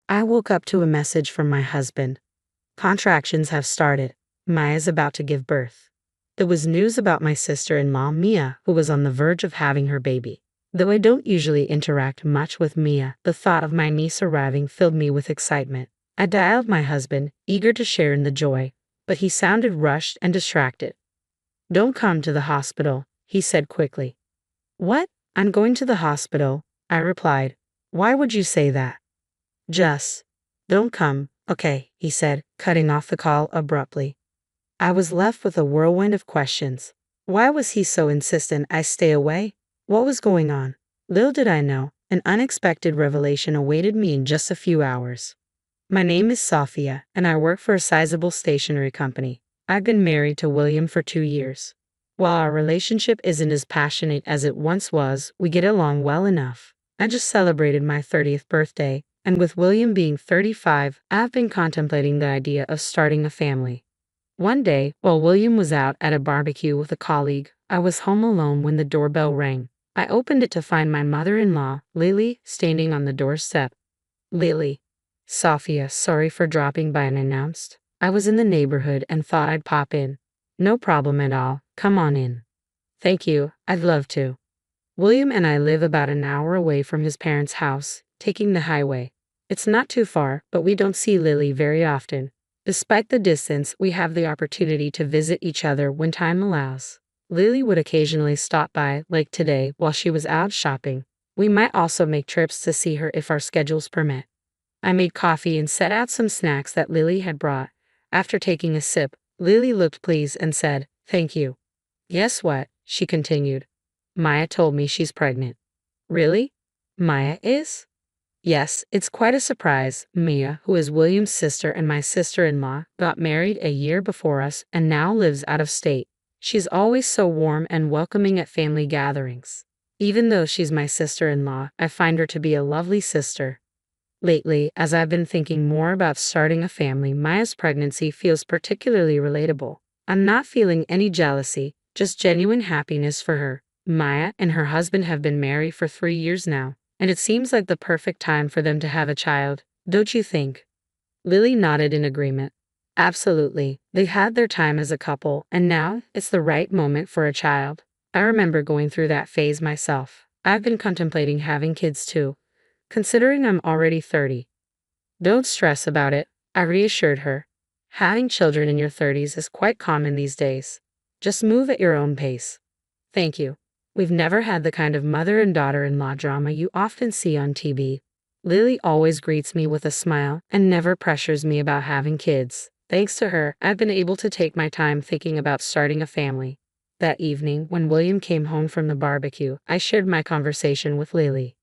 I woke up to a message from my husband. Contractions have started. Maya's about to give birth. There was news about my sister-in-law, Mia, who was on the verge of having her baby. Though I don't usually interact much with Mia, the thought of my niece arriving filled me with excitement. I dialed my husband, eager to share in the joy, but he sounded rushed and distracted. "Don't come to the hospital," he said quickly. "What? I'm going to the hospital," I replied. "Why would you say that?" "Just don't come, okay," he said, cutting off the call abruptly. I was left with a whirlwind of questions. Why was he so insistent I stay away? What was going on? Little did I know, an unexpected revelation awaited me in just a few hours. My name is Sophia, and I work for a sizable stationery company. I've been married to William for 2 years. While our relationship isn't as passionate as it once was, we get along well enough. I just celebrated my 30th birthday, and with William being 35, I've been contemplating the idea of starting a family. One day, while William was out at a barbecue with a colleague, I was home alone when the doorbell rang. I opened it to find my mother-in-law, Lily, standing on the doorstep. "Lily." "Sophia, sorry for dropping by unannounced. I was in the neighborhood and thought I'd pop in." "No problem at all. Come on in." "Thank you. I'd love to." William and I live about an hour away from his parents' house, taking the highway. It's not too far, but we don't see Lily very often. Despite the distance, we have the opportunity to visit each other when time allows. Lily would occasionally stop by, like today, while she was out shopping. We might also make trips to see her if our schedules permit. I made coffee and set out some snacks that Lily had brought. After taking a sip, Lily looked pleased and said, "Thank you." "Guess what?" she continued. "Maya told me she's pregnant." "Really? Maya is?" "Yes, it's quite a surprise. Mia, who is William's sister and my sister-in-law, got married a year before us and now lives out of state. She's always so warm and welcoming at family gatherings. Even though she's my sister-in-law, I find her to be a lovely sister. Lately, as I've been thinking more about starting a family, Maya's pregnancy feels particularly relatable. I'm not feeling any jealousy, just genuine happiness for her. Maya and her husband have been married for 3 years now, and it seems like the perfect time for them to have a child, don't you think? Lily nodded in agreement. Absolutely. They had their time as a couple, and now it's the right moment for a child. I remember going through that phase myself. I've been contemplating having kids too, considering I'm already 30. Don't stress about it, I reassured her. Having children in your 30s is quite common these days. Just move at your own pace. Thank you. We've never had the kind of mother and daughter-in-law drama you often see on TV. Lily always greets me with a smile and never pressures me about having kids. Thanks to her, I've been able to take my time thinking about starting a family. That evening, when William came home from the barbecue, I shared my conversation with Lily.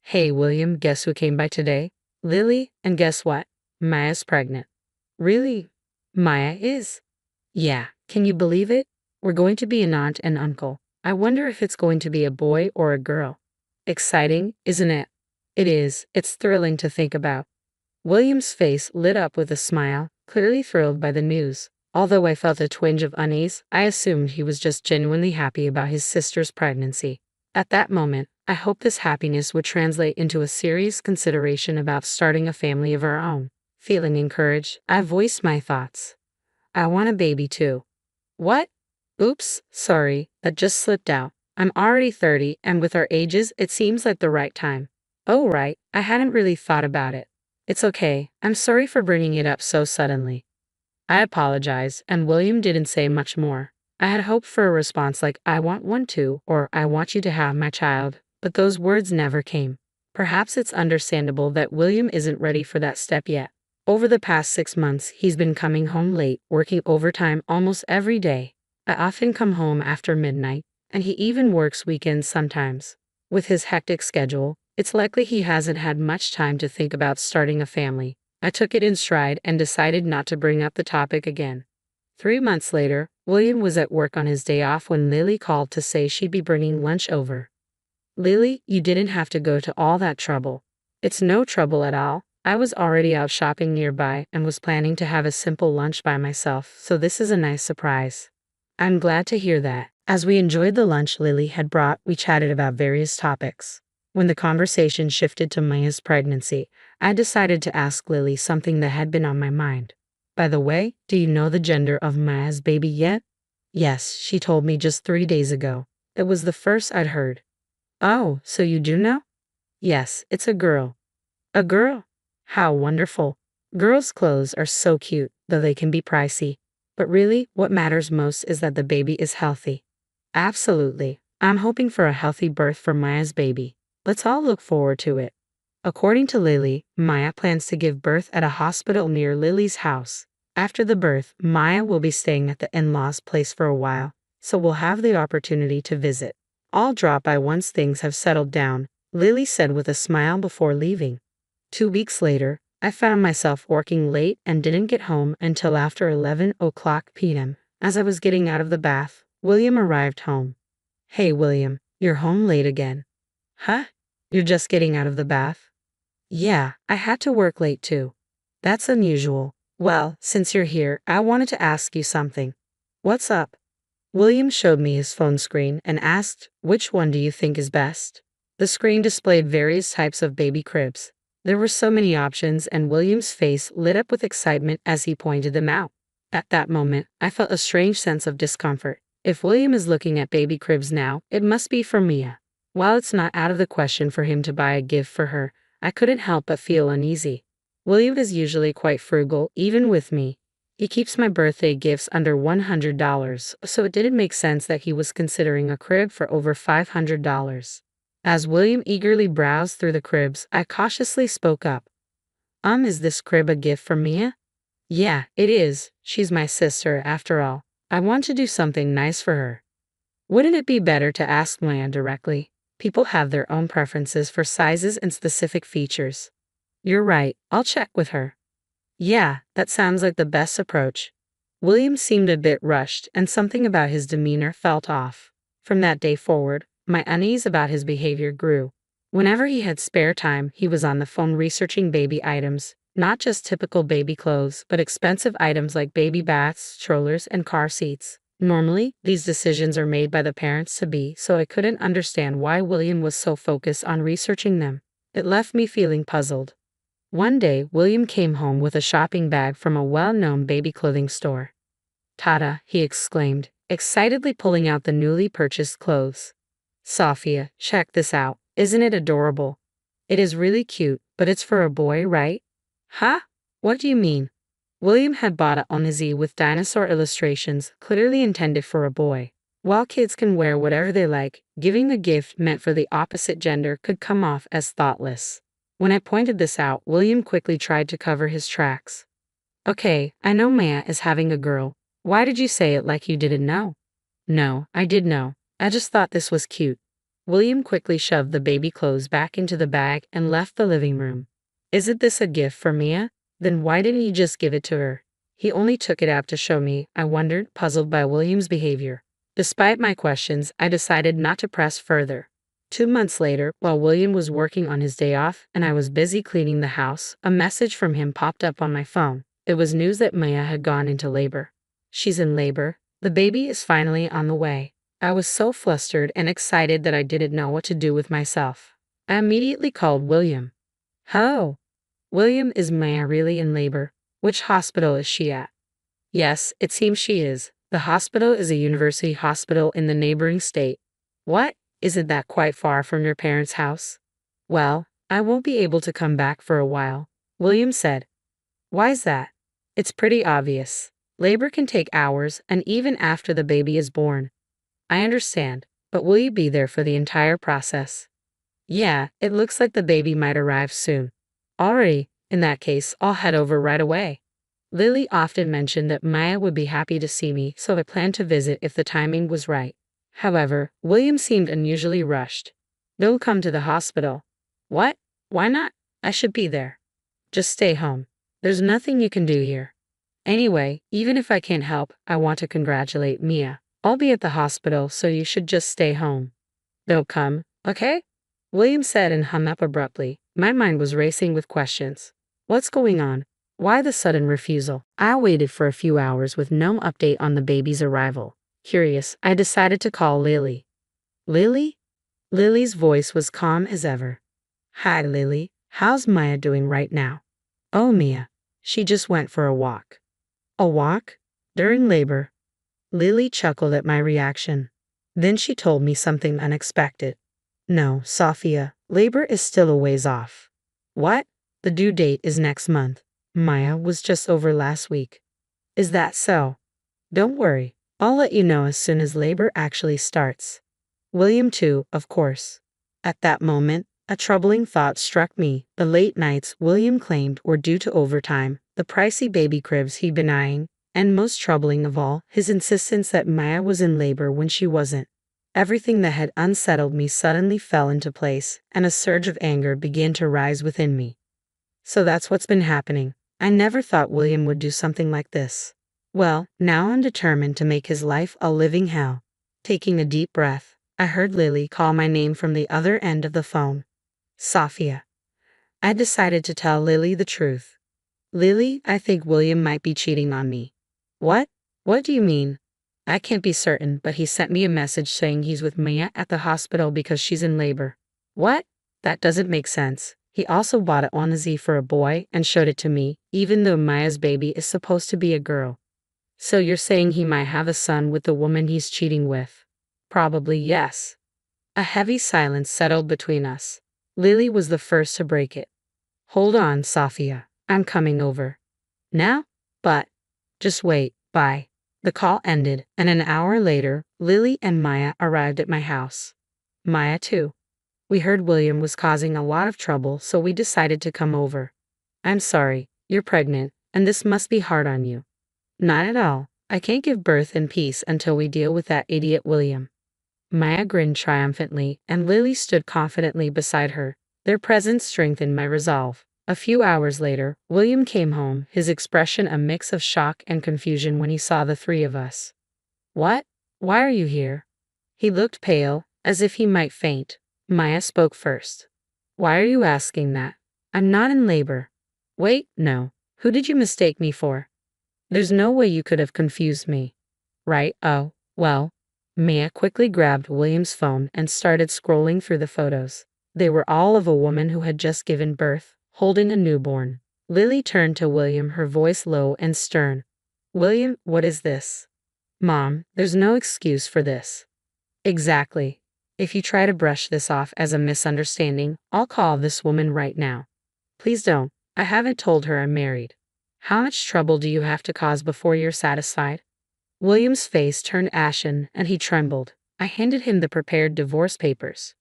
"Hey, William, guess who came by today?" "Lily, and guess what? Maya's pregnant." "Really? Maya is?" "Yeah, can you believe it? We're going to be an aunt and uncle. I wonder if it's going to be a boy or a girl." Exciting, isn't it? It is. It's thrilling to think about. William's face lit up with a smile, clearly thrilled by the news. Although I felt a twinge of unease, I assumed he was just genuinely happy about his sister's pregnancy. At that moment, I hoped this happiness would translate into a serious consideration about starting a family of our own. Feeling encouraged, I voiced my thoughts. "I want a baby too." "What? Oops, sorry, that just slipped out. I'm already 30, and with our ages, it seems like the right time." "Oh right, I hadn't really thought about it." "It's okay, I'm sorry for bringing it up so suddenly." I apologized, and William didn't say much more. I had hoped for a response like, "I want one too," or "I want you to have my child," but those words never came. Perhaps it's understandable that William isn't ready for that step yet. Over the past 6 months, he's been coming home late, working overtime almost every day. I often come home after midnight, and he even works weekends sometimes. With his hectic schedule, it's likely he hasn't had much time to think about starting a family. I took it in stride and decided not to bring up the topic again. 3 months later, William was at work on his day off when Lily called to say she'd be bringing lunch over. "Lily, you didn't have to go to all that trouble." "It's no trouble at all. I was already out shopping nearby and was planning to have a simple lunch by myself, so this is a nice surprise." "I'm glad to hear that." As we enjoyed the lunch Lily had brought, we chatted about various topics. When the conversation shifted to Maya's pregnancy, I decided to ask Lily something that had been on my mind. By the way, do you know the gender of Maya's baby yet? Yes, she told me just 3 days ago. It was the first I'd heard. Oh, so you do know? Yes, it's a girl. A girl? How wonderful. Girls' clothes are so cute, though they can be pricey. But really, what matters most is that the baby is healthy. Absolutely. I'm hoping for a healthy birth for Maya's baby. Let's all look forward to it. According to Lily, Maya plans to give birth at a hospital near Lily's house. After the birth, Maya will be staying at the in-laws' place for a while, so we'll have the opportunity to visit. I'll drop by once things have settled down, Lily said with a smile before leaving. 2 weeks later, I found myself working late and didn't get home until after 11 o'clock p.m. As I was getting out of the bath, William arrived home. Hey William, you're home late again. Huh? You're just getting out of the bath? Yeah, I had to work late too. That's unusual. Well, since you're here, I wanted to ask you something. What's up? William showed me his phone screen and asked, which one do you think is best? The screen displayed various types of baby cribs. There were so many options, and William's face lit up with excitement as he pointed them out. At that moment, I felt a strange sense of discomfort. If William is looking at baby cribs now, it must be for Mia. While it's not out of the question for him to buy a gift for her, I couldn't help but feel uneasy. William is usually quite frugal, even with me. He keeps my birthday gifts under $100, so it didn't make sense that he was considering a crib for over $500. As William eagerly browsed through the cribs, I cautiously spoke up. Is this crib a gift for Mia? Yeah, it is. She's my sister, after all. I want to do something nice for her. Wouldn't it be better to ask Maya directly? People have their own preferences for sizes and specific features. You're right, I'll check with her. Yeah, that sounds like the best approach. William seemed a bit rushed, and something about his demeanor felt off. From that day forward, my unease about his behavior grew. Whenever he had spare time, he was on the phone researching baby items, not just typical baby clothes, but expensive items like baby baths, strollers, and car seats. Normally, these decisions are made by the parents-to-be, so I couldn't understand why William was so focused on researching them. It left me feeling puzzled. One day, William came home with a shopping bag from a well-known baby clothing store. "Tada!" he exclaimed, excitedly pulling out the newly purchased clothes. "Sophia, check this out. Isn't it adorable? It is really cute, but it's for a boy, right?" Huh? What do you mean? William had bought a onesie with dinosaur illustrations, clearly intended for a boy. While kids can wear whatever they like, giving a gift meant for the opposite gender could come off as thoughtless. When I pointed this out, William quickly tried to cover his tracks. Okay, I know Maya is having a girl. Why did you say it like you didn't know? No, I did know. I just thought this was cute. William quickly shoved the baby clothes back into the bag and left the living room. Isn't this a gift for Mia? Then why didn't you just give it to her? He only took it out to show me, I wondered, puzzled by William's behavior. Despite my questions, I decided not to press further. 2 months later, while William was working on his day off and I was busy cleaning the house, a message from him popped up on my phone. It was news that Maya had gone into labor. She's in labor. The baby is finally on the way. I was so flustered and excited that I didn't know what to do with myself. I immediately called William. Hello. William, is Maya really in labor? Which hospital is she at? Yes, it seems she is. The hospital is a university hospital in the neighboring state. What? Isn't that quite far from your parents' house? Well, I won't be able to come back for a while, William said. Why's that? It's pretty obvious. Labor can take hours, and even after the baby is born. I understand, but will you be there for the entire process? Yeah, it looks like the baby might arrive soon. Alright, in that case, I'll head over right away. Lily often mentioned that Maya would be happy to see me, so I planned to visit if the timing was right. However, William seemed unusually rushed. Don't come to the hospital. What? Why not? I should be there. Just stay home. There's nothing you can do here. Anyway, even if I can't help, I want to congratulate Mia. I'll be at the hospital, so you should just stay home. Don't come, okay? William said and hung up abruptly. My mind was racing with questions. What's going on? Why the sudden refusal? I waited for a few hours with no update on the baby's arrival. Curious, I decided to call Lily. Lily? Lily's voice was calm as ever. Hi, Lily. How's Maya doing right now? Oh, Mia. She just went for a walk. A walk? During labor? Lily chuckled at my reaction. Then she told me something unexpected. No, Sophia, labor is still a ways off. What? The due date is next month. Maya was just over last week. Is that so? Don't worry. I'll let you know as soon as labor actually starts. William too, of course. At that moment, a troubling thought struck me. The late nights William claimed were due to overtime, the pricey baby cribs he'd been eyeing, and most troubling of all, his insistence that Maya was in labor when she wasn't. Everything that had unsettled me suddenly fell into place, and a surge of anger began to rise within me. So that's what's been happening. I never thought William would do something like this. Well, now I'm determined to make his life a living hell. Taking a deep breath, I heard Lily call my name from the other end of the phone. Sophia. I decided to tell Lily the truth. Lily, I think William might be cheating on me. What? What do you mean? I can't be certain, but he sent me a message saying he's with Mia at the hospital because she's in labor. What? That doesn't make sense. He also bought an onesie for a boy and showed it to me, even though Maya's baby is supposed to be a girl. So you're saying he might have a son with the woman he's cheating with? Probably yes. A heavy silence settled between us. Lily was the first to break it. Hold on, Sophia. I'm coming over. Now? But. Just wait, bye. The call ended, and an hour later, Lily and Maya arrived at my house. Maya too. We heard William was causing a lot of trouble, so we decided to come over. I'm sorry, you're pregnant, and this must be hard on you. Not at all. I can't give birth in peace until we deal with that idiot William. Maya grinned triumphantly, and Lily stood confidently beside her. Their presence strengthened my resolve. A few hours later, William came home, his expression a mix of shock and confusion when he saw the three of us. What? Why are you here? He looked pale, as if he might faint. Maya spoke first. Why are you asking that? I'm not in labor. Wait, no. Who did you mistake me for? There's no way you could have confused me. Right, oh, well. Maya quickly grabbed William's phone and started scrolling through the photos. They were all of a woman who had just given birth, holding a newborn. Lily turned to William, her voice low and stern. William, what is this? Mom, there's no excuse for this. Exactly. If you try to brush this off as a misunderstanding, I'll call this woman right now. Please don't. I haven't told her I'm married. How much trouble do you have to cause before you're satisfied? William's face turned ashen, and he trembled. I handed him the prepared divorce papers.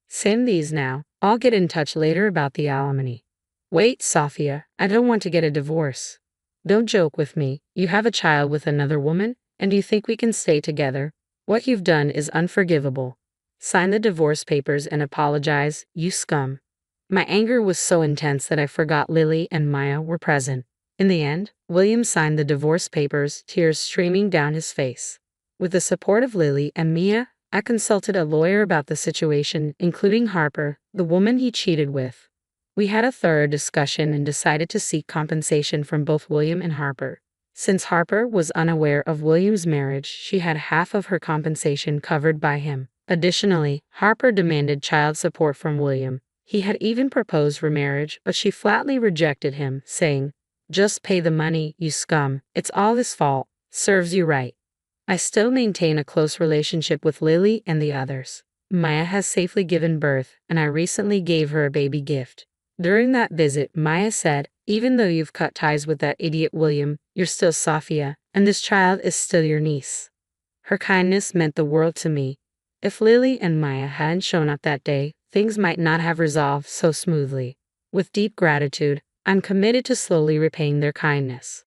Send these now. I'll get in touch later about the alimony. Wait, Sophia, I don't want to get a divorce. Don't joke with me. You have a child with another woman, and you think we can stay together? What you've done is unforgivable. Sign the divorce papers and apologize, you scum. My anger was so intense that I forgot Lily and Maya were present. In the end, William signed the divorce papers, tears streaming down his face. With the support of Lily and Mia, I consulted a lawyer about the situation, including Harper, the woman he cheated with. We had a thorough discussion and decided to seek compensation from both William and Harper. Since Harper was unaware of William's marriage, she had half of her compensation covered by him. Additionally, Harper demanded child support from William. He had even proposed remarriage, but she flatly rejected him, saying, "Just pay the money, you scum. It's all his fault. Serves you right." I still maintain a close relationship with Lily and the others. Maya has safely given birth, and I recently gave her a baby gift. During that visit, Maya said, "Even though you've cut ties with that idiot William, you're still Sophia, and this child is still your niece." Her kindness meant the world to me. If Lily and Maya hadn't shown up that day, things might not have resolved so smoothly. With deep gratitude, I'm committed to slowly repaying their kindness.